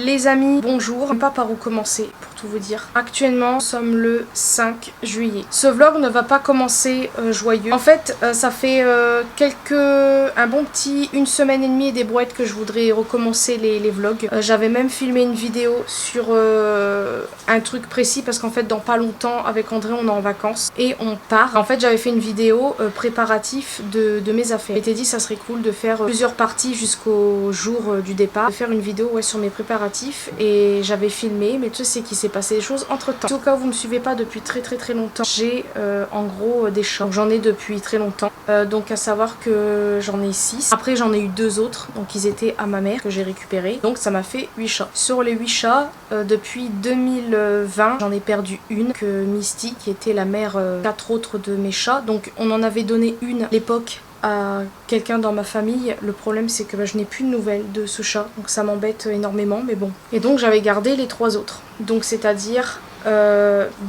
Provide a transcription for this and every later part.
Les amis, bonjour. Je ne sais pas par où commencer pour tout vous dire. Actuellement, nous sommes le 5 juillet. Ce vlog ne va pas commencer joyeux. En fait, ça fait un bon petit 1 semaine et demie et des brouettes que je voudrais recommencer les vlogs. J'avais même filmé une vidéo sur un truc précis parce qu'en fait, dans pas longtemps, avec André, on est en vacances et on part. En fait, j'avais fait une vidéo préparatif de mes affaires. Je m'étais dit, ça serait cool de faire plusieurs parties jusqu'au jour du départ. De faire une vidéo sur mes préparatifs et j'avais filmé, mais tu sais, c'est qu'il s'est passé des choses entre temps. Au cas où vous me suivez pas depuis très longtemps, j'ai en gros des chats. J'en ai depuis très longtemps. Donc à savoir que j'en ai 6. Après j'en ai eu 2 autres, donc ils étaient à ma mère que j'ai récupéré. Donc ça m'a fait 8 chats. Sur les 8 chats, depuis 2020, j'en ai perdu une, que Misty, qui était la mère 4 autres de mes chats. Donc on en avait donné une à l'époque à quelqu'un dans ma famille. Le problème c'est que je n'ai plus de nouvelles de ce chat, donc ça m'embête énormément, mais bon. Et donc j'avais gardé les 3 autres, donc c'est-à-dire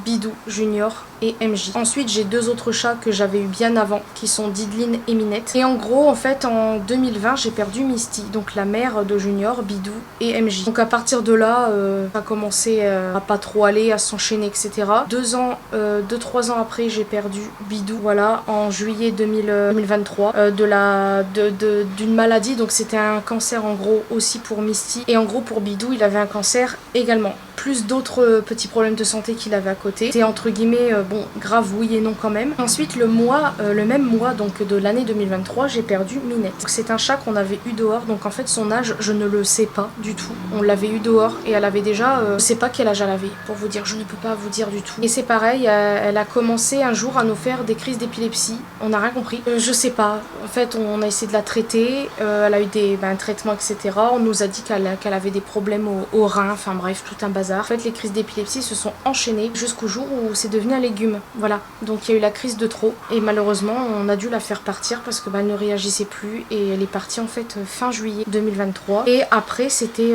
Bidou Junior et MJ. Ensuite j'ai 2 autres chats que j'avais eu bien avant, qui sont Dideline et Minette. Et en gros en fait en 2020 j'ai perdu Misty, donc la mère de Junior, Bidou et MJ. Donc à partir de là ça a commencé à pas trop aller, à s'enchaîner, etc. 2-3 ans après j'ai perdu Bidou, voilà, en juillet 2023 d'une maladie. Donc c'était un cancer en gros aussi pour Misty, et en gros pour Bidou il avait un cancer également, plus d'autres petits problèmes de santé qu'il avait à côté. C'est entre guillemets bon, grave oui et non quand même. Ensuite le même mois donc de l'année 2023 j'ai perdu Minette. C'est un chat qu'on avait eu dehors, donc en fait son âge je ne le sais pas du tout. On l'avait eu dehors et elle avait déjà je sais pas quel âge elle avait, pour vous dire, je ne peux pas vous dire du tout. Et c'est pareil, elle a commencé un jour à nous faire des crises d'épilepsie, on n'a rien compris, je sais pas, en fait on a essayé de la traiter, elle a eu un traitement, etc. On nous a dit qu'elle avait des problèmes au rein, enfin bref, tout un bazar. En fait les crises d'épilepsie se sont enchaînées jusqu'au jour où c'est devenu un légume, voilà. Donc il y a eu la crise de trop et malheureusement on a dû la faire partir parce que elle ne réagissait plus, et elle est partie en fait fin juillet 2023. Et après c'était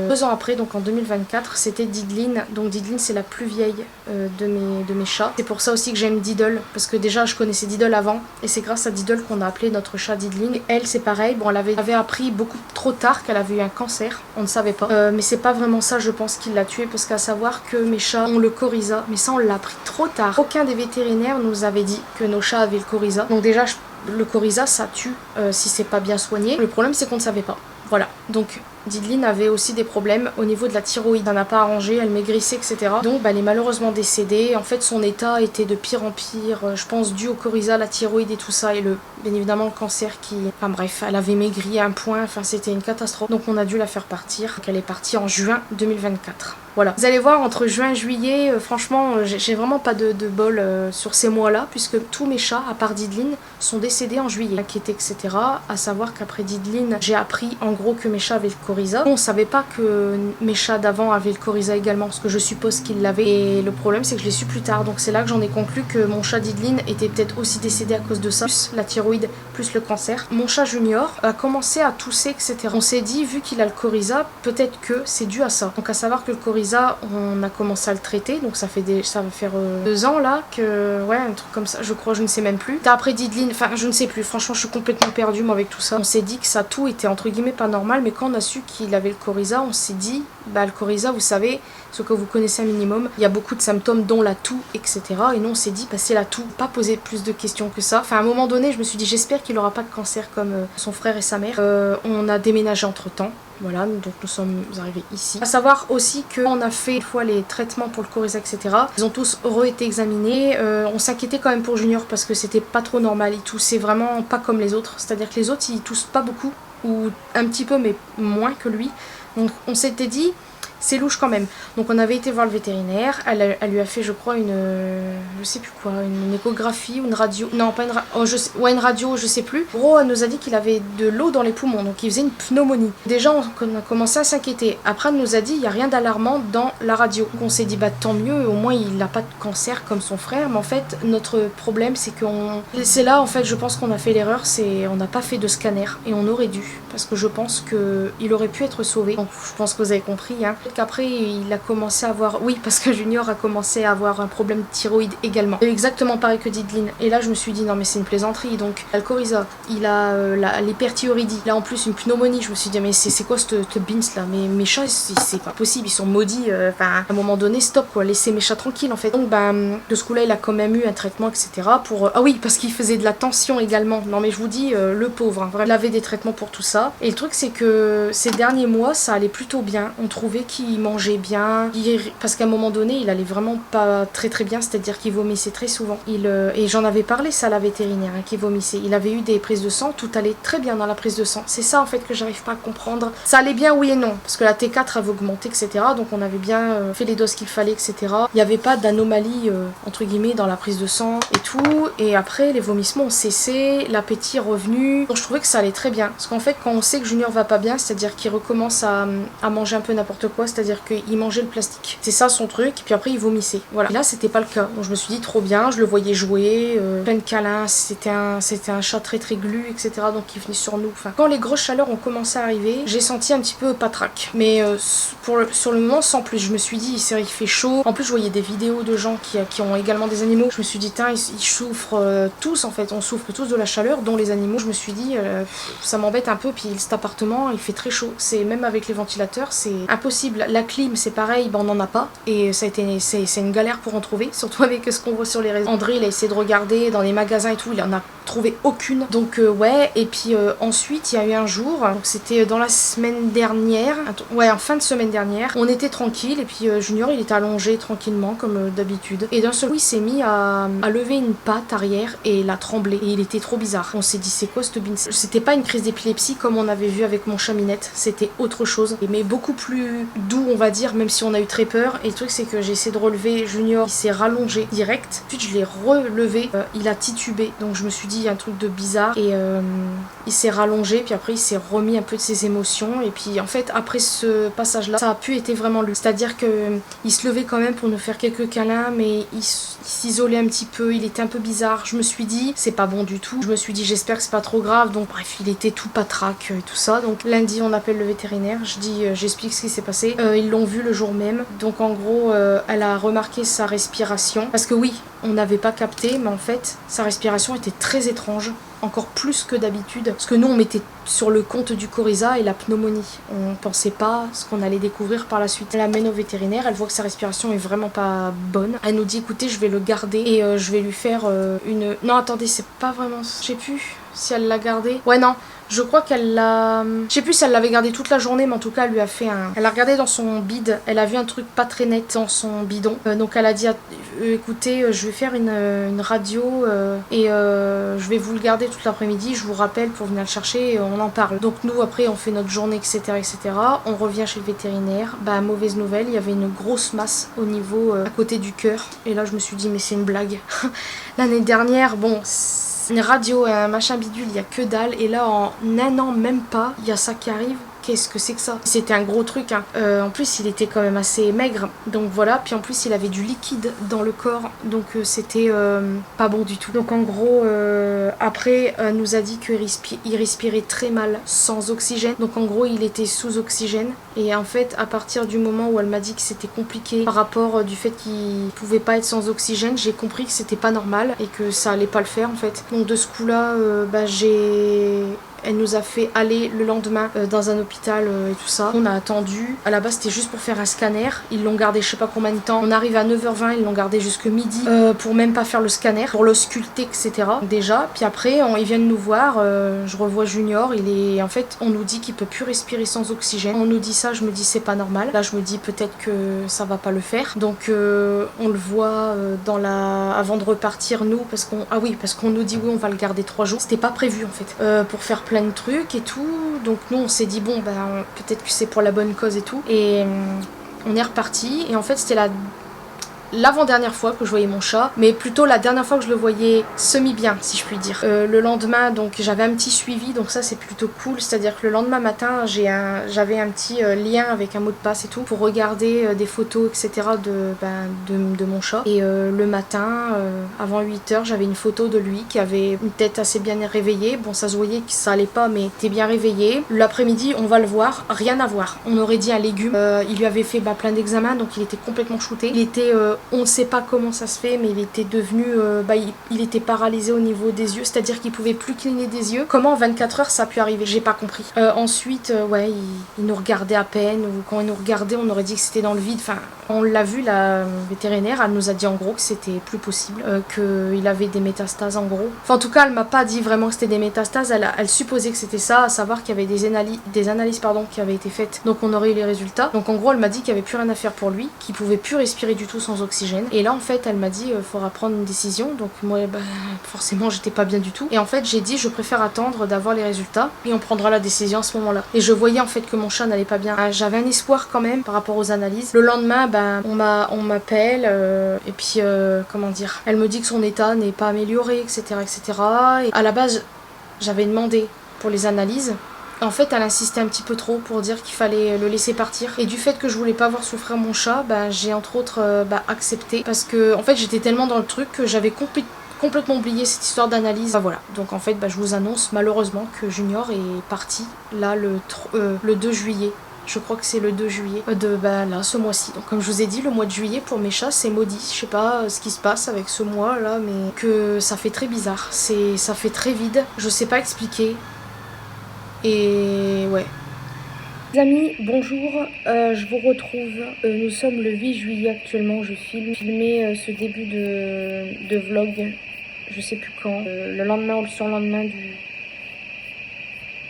2 ans après, donc en 2024, c'était Dideline. Donc Dideline c'est la plus vieille de mes chats. C'est pour ça aussi que j'aime Diddle, parce que déjà je connaissais Diddle avant et c'est grâce à Diddle qu'on a appelé notre chat Dideline. Elle c'est pareil, bon elle avait appris beaucoup trop tard qu'elle avait eu un cancer, on ne savait pas, mais c'est pas vraiment ça je pense qui l'a tuée, parce qu'à savoir que mes chats ont le coryza, mais ça on l'a appris trop tard. Aucun des vétérinaires nous avait dit que nos chats avaient le coryza, donc déjà le coryza ça tue si c'est pas bien soigné. Le problème c'est qu'on ne savait pas, voilà. Donc Dideline avait aussi des problèmes au niveau de la thyroïde, elle n'a pas arrangé, elle maigrissait, etc. Donc elle est malheureusement décédée. En fait son état était de pire en pire, je pense dû au coryza, la thyroïde et tout ça, et bien évidemment le cancer qui... Enfin bref, elle avait maigri à un point, enfin c'était une catastrophe. Donc on a dû la faire partir, donc elle est partie en juin 2024. Voilà. Vous allez voir, entre juin et juillet, franchement, j'ai vraiment pas de bol sur ces mois-là, puisque tous mes chats, à part Dideline, sont décédés en juillet. Inquiété, etc. À savoir qu'après Dideline, j'ai appris en gros que mes chats avaient le coryza. On savait pas que mes chats d'avant avaient le coryza également, parce que je suppose qu'ils l'avaient. Et le problème, c'est que je l'ai su plus tard. Donc c'est là que j'en ai conclu que mon chat Dideline était peut-être aussi décédé à cause de ça, plus la thyroïde, plus le cancer. Mon chat Junior a commencé à tousser, etc. On s'est dit, vu qu'il a le coryza, peut-être que c'est dû à ça. Donc à savoir que le coryza, on a commencé à le traiter, donc ça va faire 2 ans là que, ouais, un truc comme ça, je crois, je ne sais même plus. Après Dideline, enfin je ne sais plus, franchement je suis complètement perdue moi avec tout ça. On s'est dit que ça tout était entre guillemets pas normal, mais quand on a su qu'il avait le coryza, on s'est dit, le coryza, vous savez, ce que vous connaissez un minimum, il y a beaucoup de symptômes dont la toux, etc. Et nous on s'est dit, c'est la toux, pas poser plus de questions que ça. Enfin à un moment donné je me suis dit, j'espère qu'il aura pas de cancer comme son frère et sa mère. On a déménagé entre temps. Voilà, donc nous sommes arrivés ici. À savoir aussi qu'on a fait une fois les traitements pour le coryza, etc. Ils ont tous été examinés. On s'inquiétait quand même pour Junior parce que c'était pas trop normal. Il toussait vraiment pas comme les autres. C'est-à-dire que les autres, ils toussent pas beaucoup, ou un petit peu, mais moins que lui. Donc on s'était dit, c'est louche quand même. Donc on avait été voir le vétérinaire, elle lui a fait je crois je sais plus quoi, une échographie ou une radio, non pas une radio, une radio, je sais plus. En gros elle nous a dit qu'il avait de l'eau dans les poumons, donc il faisait une pneumonie. Déjà on a commencé à s'inquiéter, après elle nous a dit il n'y a rien d'alarmant dans la radio. Donc on s'est dit tant mieux, au moins il n'a pas de cancer comme son frère, mais en fait notre problème c'est c'est là en fait je pense qu'on a fait l'erreur, c'est on n'a pas fait de scanner, et on aurait dû, parce que je pense qu'il aurait pu être sauvé. Donc je pense que vous avez compris, hein. qu'après il a commencé à avoir, oui parce que Junior a commencé à avoir un problème de thyroïde également, exactement pareil que Dideline. Et là je me suis dit non mais c'est une plaisanterie, donc il a le coryza, il a l'hyperthyroïdie, là en plus une pneumonie. Je me suis dit mais c'est quoi cette bins là, mais mes chats c'est pas possible, ils sont maudits, enfin à un moment donné stop quoi, laissez mes chats tranquilles en fait. Donc de ce coup là il a quand même eu un traitement etc pour, ah oui parce qu'il faisait de la tension également, non mais je vous dis le pauvre, hein, vraiment, il avait des traitements pour tout ça. Et le truc c'est que ces derniers mois ça allait plutôt bien, on trouvait qu'il mangeait bien, parce qu'à un moment donné il allait vraiment pas très bien, c'est-à-dire qu'il vomissait très souvent. Et j'en avais parlé ça à la vétérinaire, hein, qu'il vomissait, il avait eu des prises de sang, tout allait très bien dans la prise de sang. C'est ça en fait que j'arrive pas à comprendre. Ça allait bien oui et non, parce que la T4 avait augmenté etc, donc on avait bien fait les doses qu'il fallait etc. Il n'y avait pas d'anomalie entre guillemets dans la prise de sang et tout, et après les vomissements ont cessé, l'appétit est revenu, donc je trouvais que ça allait très bien. Parce qu'en fait quand on sait que Junior va pas bien, c'est-à-dire qu'il recommence à manger un peu n'importe quoi, c'est-à-dire qu'il mangeait le plastique, c'est ça son truc, et puis après il vomissait, voilà. Et là c'était pas le cas, donc je me suis dit trop bien, je le voyais jouer, plein de câlins, c'était un chat très glu etc, donc il venait sur nous. Enfin, quand les grosses chaleurs ont commencé à arriver, j'ai senti un petit peu patraque, mais sur le moment sans plus. Je me suis dit c'est vrai qu'il fait chaud, en plus je voyais des vidéos de gens qui ont également des animaux, je me suis dit ils souffrent tous en fait, on souffre tous de la chaleur dont les animaux. Je me suis dit ça m'embête un peu, puis cet appartement il fait très chaud, c'est même avec les ventilateurs c'est impossible. La clim c'est pareil, on n'en a pas, et c'est une galère pour en trouver, surtout avec ce qu'on voit sur les réseaux. André il a essayé de regarder dans les magasins et tout, il en a trouvé aucune, donc ouais. Et puis ensuite il y a eu un jour, donc c'était dans la semaine dernière, en fin de semaine dernière, on était tranquille et puis Junior il était allongé tranquillement comme d'habitude, et d'un seul coup il s'est mis à lever une patte arrière et la trembler, et il était trop bizarre. On s'est dit c'est quoi cette bine, c'était pas une crise d'épilepsie comme on avait vu avec mon chat Minette, c'était autre chose, mais beaucoup plus doux on va dire, même si on a eu très peur. Et le truc c'est que j'ai essayé de relever Junior, il s'est rallongé direct, ensuite je l'ai relevé, il a titubé, donc je me suis dit un truc de bizarre, et il s'est rallongé, puis après il s'est remis un peu de ses émotions, et puis en fait après ce passage là ça a pu être vraiment lui, c'est à dire que il se levait quand même pour nous faire quelques câlins, mais il s'isolait un petit peu, il était un peu bizarre. Je me suis dit c'est pas bon du tout, je me suis dit j'espère que c'est pas trop grave, donc bref il était tout patraque et tout ça. Donc lundi on appelle le vétérinaire, j'explique ce qui s'est passé, ils l'ont vu le jour même, donc en gros elle a remarqué sa respiration, parce que oui on n'avait pas capté, mais en fait sa respiration était très étrange, encore plus que d'habitude, parce que nous on mettait sur le compte du coryza et la pneumonie, on pensait pas ce qu'on allait découvrir par la suite. Elle l'amène au vétérinaire, elle voit que sa respiration est vraiment pas bonne, elle nous dit écoutez je vais le garder et je vais lui faire une... Non attendez, c'est pas vraiment... Je sais plus si elle l'a gardé. Ouais non, je crois qu'elle l'a... Je sais plus si elle l'avait gardé toute la journée, mais en tout cas elle lui a fait un... Elle a regardé dans son bide, elle a vu un truc pas très net dans son bidon, donc elle a dit écoutez je vais faire une radio et je vais vous le garder toute l'après-midi, je vous rappelle pour venir le chercher et on en parle. Donc nous après on fait notre journée etc etc, on revient chez le vétérinaire, mauvaise nouvelle, il y avait une grosse masse au niveau à côté du cœur, et là je me suis dit mais c'est une blague. L'année dernière bon une radio et un machin bidule, il y a que dalle, et là en un an même pas il y a ça qui arrive. Qu'est-ce que c'est que ça? C'était un gros truc hein. En plus il était quand même assez maigre, donc voilà, puis en plus il avait du liquide dans le corps, donc c'était pas bon du tout. Donc en gros après nous a dit qu'il respirait très mal sans oxygène, donc en gros il était sous oxygène, et en fait à partir du moment où elle m'a dit que c'était compliqué par rapport du fait qu'il pouvait pas être sans oxygène, j'ai compris que c'était pas normal et que ça allait pas le faire en fait. Donc de ce coup là elle nous a fait aller le lendemain dans un hôpital et tout ça. On a attendu. À la base, c'était juste pour faire un scanner. Ils l'ont gardé je sais pas combien de temps. On arrive à 9h20, ils l'ont gardé jusque midi pour même pas faire le scanner, pour l'ausculter, etc. Déjà. Puis après, ils viennent nous voir. Je revois Junior. En fait, on nous dit qu'il peut plus respirer sans oxygène. On nous dit ça, je me dis c'est pas normal. Là, je me dis peut-être que ça va pas le faire. Donc, on le voit avant de repartir, nous, parce qu'on nous dit oui, on va le garder 3 jours. C'était pas prévu en fait. Pour faire plein de trucs et tout, donc nous on s'est dit bon peut-être que c'est pour la bonne cause et tout, et on est reparti, et en fait c'était l'avant-dernière fois que je voyais mon chat, mais plutôt la dernière fois que je le voyais semi-bien, si je puis dire. Le lendemain, donc j'avais un petit suivi, donc ça c'est plutôt cool, c'est-à-dire que le lendemain matin, j'avais un petit lien avec un mot de passe et tout pour regarder des photos, etc. de mon chat. Et le matin, avant 8h, j'avais une photo de lui qui avait une tête assez bien réveillée. Bon, ça se voyait que ça allait pas, mais était bien réveillé. L'après-midi, on va le voir, rien à voir. On aurait dit un légume. Il lui avait fait plein d'examens, donc il était complètement shooté. Il était, on ne sait pas comment ça se fait, mais il était devenu, il était paralysé au niveau des yeux, c'est-à-dire qu'il pouvait plus cligner des yeux. Comment en 24 heures ça a pu arriver? J'ai pas compris. Ensuite, ouais, il nous regardait à peine, ou quand il nous regardait, on aurait dit que c'était dans le vide. Enfin, on l'a vu, la vétérinaire, elle nous a dit en gros que c'était plus possible, qu'il avait des métastases en gros. Enfin, en tout cas, elle m'a pas dit vraiment que c'était des métastases, elle supposait que c'était ça, à savoir qu'il y avait des analyses qui avaient été faites, donc on aurait eu les résultats. Donc en gros, elle m'a dit qu'il y avait plus rien à faire pour lui, qu'il pouvait plus respirer du tout sans oxygène. Et là, en fait, elle m'a dit, faudra prendre une décision. Donc moi, forcément, j'étais pas bien du tout. Et en fait, j'ai dit, je préfère attendre d'avoir les résultats et on prendra la décision à ce moment-là. Et je voyais en fait que mon chat n'allait pas bien. J'avais un espoir quand même par rapport aux analyses. Le lendemain, on m'appelle et puis comment dire, elle me dit que son état n'est pas amélioré, etc., etc. Et à la base, j'avais demandé pour les analyses. En fait, elle insistait un petit peu trop pour dire qu'il fallait le laisser partir. Et du fait que je voulais pas voir souffrir mon chat, j'ai entre autres accepté. Parce que en fait, j'étais tellement dans le truc que j'avais complètement oublié cette histoire d'analyse. Voilà. Donc en fait, je vous annonce malheureusement que Junior est parti là le 2 juillet. Je crois que c'est le 2 juillet là, ce mois-ci. Donc comme je vous ai dit, le mois de juillet pour mes chats, c'est maudit. Je sais pas ce qui se passe avec ce mois là, mais que ça fait très bizarre. Ça fait très vide. Je sais pas expliquer. Et ouais. Les amis, bonjour, je vous retrouve. Nous sommes le 8 juillet actuellement. Je filmais ce début de vlog, je sais plus quand, le lendemain ou le surlendemain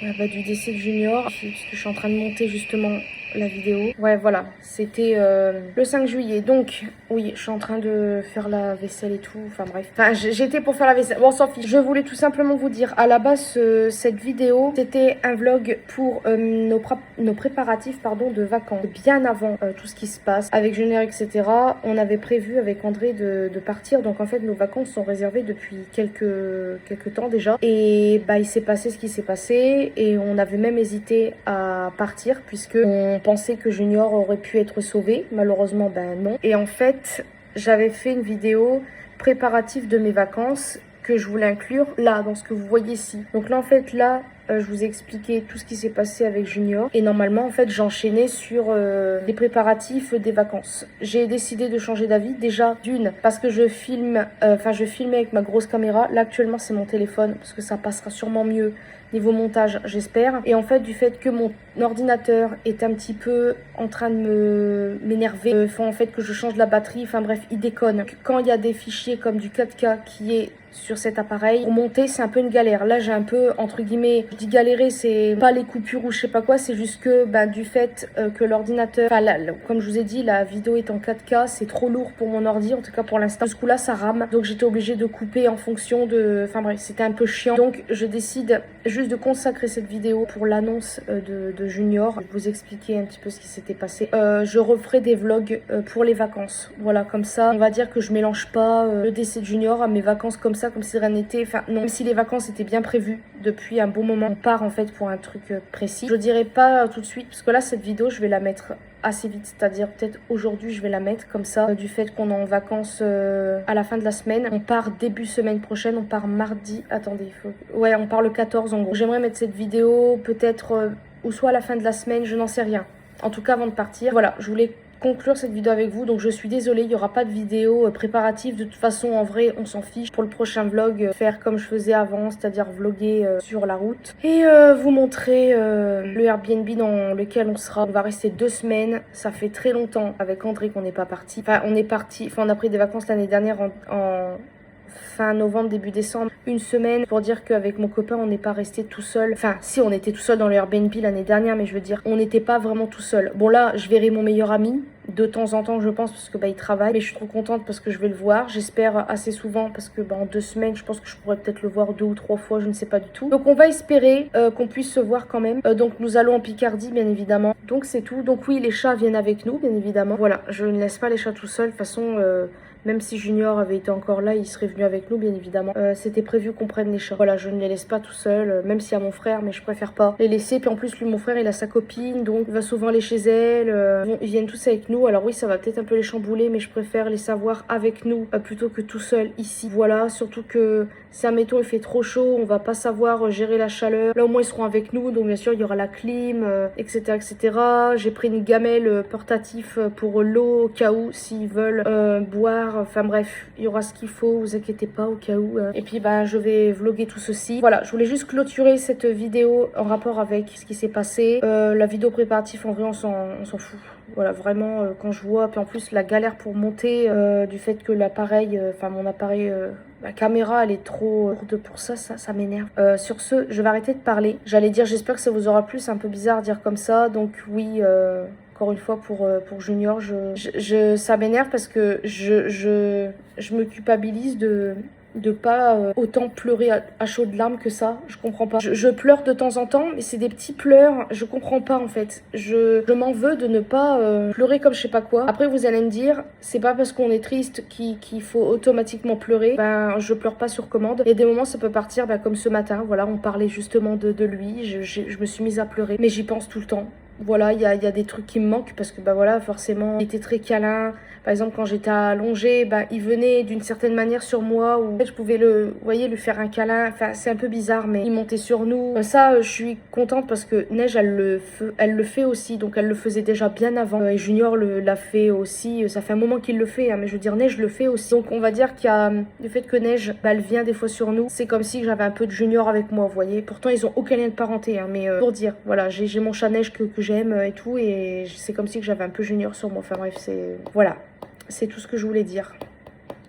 du décès de Junior, parce que je suis en train de monter justement la vidéo. Ouais, voilà, c'était le 5 juillet. Donc, oui, je suis en train de faire la vaisselle et tout. Enfin bref, j'étais pour faire la vaisselle. Bon, on s'en fiche. Je voulais tout simplement vous dire, à la base, cette vidéo, c'était un vlog pour nos préparatifs de vacances. Bien avant tout ce qui se passe avec Junior, etc. On avait prévu avec André de partir. Donc en fait, nos vacances sont réservées depuis quelques temps déjà. Et il s'est passé ce qui s'est passé. Et on avait même hésité à partir puisque on pensait que Junior aurait pu être sauvé. Malheureusement, non. Et en fait, j'avais fait une vidéo préparative de mes vacances que je voulais inclure là, dans ce que vous voyez ici. Donc là, en fait, je vous ai expliqué tout ce qui s'est passé avec Junior. Et normalement, en fait, j'enchaînais sur les préparatifs des vacances. J'ai décidé de changer d'avis. Déjà, d'une, parce que je filmais avec ma grosse caméra. Là, actuellement, c'est mon téléphone, parce que ça passera sûrement mieux niveau montage, j'espère. Et en fait, du fait que mon ordinateur est un petit peu en train de m'énerver, en fait que je change la batterie, enfin bref, il déconne. Quand il y a des fichiers comme du 4K qui est sur cet appareil, pour monter, c'est un peu une galère. Là, j'ai un peu, entre guillemets, je dis galérer, c'est pas les coupures ou je sais pas quoi, c'est juste que du fait que l'ordinateur, comme je vous ai dit, la vidéo est en 4K, c'est trop lourd pour mon ordi, en tout cas pour l'instant. Ce coup-là, ça rame, donc j'étais obligée de couper en fonction de... Enfin bref, c'était un peu chiant. Donc, je décide juste de consacrer cette vidéo pour l'annonce de Junior. Je vais vous expliquer un petit peu ce qui s'était passé. Je referai des vlogs pour les vacances. Voilà, comme ça, on va dire que je mélange pas le décès de Junior à mes vacances comme ça, comme si rien n'était. Enfin, non, même si les vacances étaient bien prévues depuis un bon moment. On part en fait pour un truc précis. Je dirais pas tout de suite, parce que là, cette vidéo, je vais la mettre assez vite, c'est-à-dire peut-être aujourd'hui je vais la mettre comme ça, du fait qu'on est en vacances à la fin de la semaine. On part début semaine prochaine, on part mardi, attendez, ouais, on part le 14 en gros. J'aimerais mettre cette vidéo peut-être ou soit à la fin de la semaine, je n'en sais rien. En tout cas avant de partir, voilà, je voulais conclure cette vidéo avec vous, donc je suis désolée, il n'y aura pas de vidéo préparative. De toute façon, en vrai, on s'en fiche. Pour le prochain vlog, faire comme je faisais avant, c'est-à-dire vlogger sur la route et vous montrer le Airbnb dans lequel on sera. On va rester 2 semaines. Ça fait très longtemps avec André qu'on n'est pas parti. Enfin, on a pris des vacances l'année dernière fin novembre, début décembre, une semaine pour dire qu'avec mon copain, on n'est pas resté tout seul. Enfin, si, on était tout seul dans le Airbnb l'année dernière, mais je veux dire, on n'était pas vraiment tout seul. Bon, là, je verrai mon meilleur ami de temps en temps, je pense, parce que bah, il travaille. Mais je suis trop contente parce que je vais le voir. J'espère assez souvent parce que bah, en 2 semaines, je pense que je pourrais peut-être le voir 2 ou 3 fois, je ne sais pas du tout. Donc, on va espérer qu'on puisse se voir quand même. Donc, nous allons en Picardie, bien évidemment. Donc, c'est tout. Donc, oui, les chats viennent avec nous, bien évidemment. Voilà, je ne laisse pas les chats tout seuls. De toute façon, même si Junior avait été encore là, il serait venu avec nous, bien évidemment. C'était prévu qu'on prenne les chats. Voilà, je ne les laisse pas tout seuls, même s'il y a mon frère, mais je préfère pas les laisser. Puis en plus, lui, mon frère, il a sa copine, donc il va souvent aller chez elle. Ils viennent tous avec nous. Alors oui, ça va peut-être un peu les chambouler, mais je préfère les savoir avec nous plutôt que tout seul ici. Voilà, surtout que si, admettons, il fait trop chaud, on va pas savoir gérer la chaleur. Là, au moins, ils seront avec nous, donc bien sûr, il y aura la clim, etc., etc. J'ai pris une gamelle portatif pour l'eau, au cas où, s'ils veulent boire. Enfin bref, il y aura ce qu'il faut, vous inquiétez pas au cas où. Et puis bah je vais vlogger tout ceci. Voilà, je voulais juste clôturer cette vidéo en rapport avec ce qui s'est passé. La vidéo préparatif, en vrai, on s'en fout. Voilà, vraiment, quand je vois, puis en plus la galère pour monter, du fait que l'appareil, enfin mon appareil, la caméra, elle est trop lourde pour ça, ça m'énerve. Sur ce, je vais arrêter de parler. J'allais dire, j'espère que ça vous aura plu, c'est un peu bizarre de dire comme ça, donc oui... Encore une fois pour Junior, ça m'énerve parce que je me culpabilise de pas autant pleurer à chaudes larmes que ça. Je comprends pas. Je pleure de temps en temps, mais c'est des petits pleurs. Je comprends pas en fait. Je m'en veux de ne pas pleurer comme je sais pas quoi. Après vous allez me dire, c'est pas parce qu'on est triste qu'il faut automatiquement pleurer. Ben je pleure pas sur commande. Il y a des moments ça peut partir, ben, comme ce matin. Voilà, on parlait justement de lui. Je me suis mise à pleurer, mais j'y pense tout le temps. Voilà, il y a des trucs qui me manquent parce que bah voilà, forcément, il était très câlin. Par exemple, quand j'étais allongée, bah, il venait d'une certaine manière sur moi où en fait, je pouvais vous voyez, lui faire un câlin. Enfin, c'est un peu bizarre, mais il montait sur nous. Ça, je suis contente parce que Neige, elle le fait aussi. Donc, elle le faisait déjà bien avant. Et Junior l'a fait aussi. Ça fait un moment qu'il le fait, hein, mais je veux dire, Neige le fait aussi. Donc, on va dire qu'il y a le fait que Neige, bah, elle vient des fois sur nous. C'est comme si j'avais un peu de Junior avec moi, vous voyez. Pourtant, ils ont aucun lien de parenté, hein, mais pour dire, voilà, j'ai mon chat Neige que j'aime et tout. Et c'est comme si j'avais un peu Junior sur moi. Enfin, bref, c'est... Voilà. C'est tout ce que je voulais dire.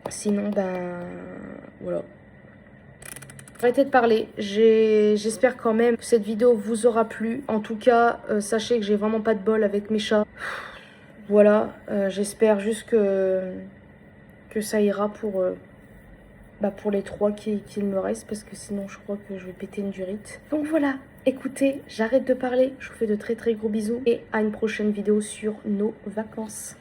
Sinon, ben... Voilà. Arrêtez de parler. J'espère quand même que cette vidéo vous aura plu. En tout cas, sachez que j'ai vraiment pas de bol avec mes chats. Voilà. J'espère juste que ça ira pour les 3 qu'il me reste. Parce que sinon, je crois que je vais péter une durite. Donc voilà. Écoutez, j'arrête de parler. Je vous fais de très très gros bisous. Et à une prochaine vidéo sur nos vacances.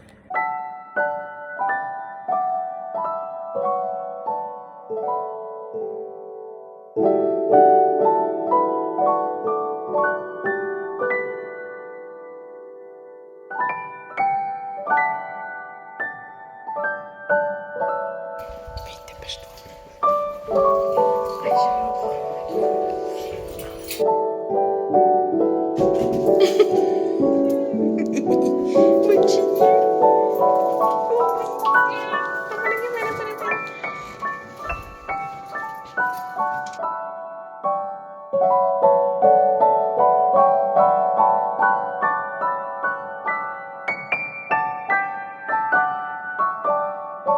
Vite, dépêche-toi. Allez, viens.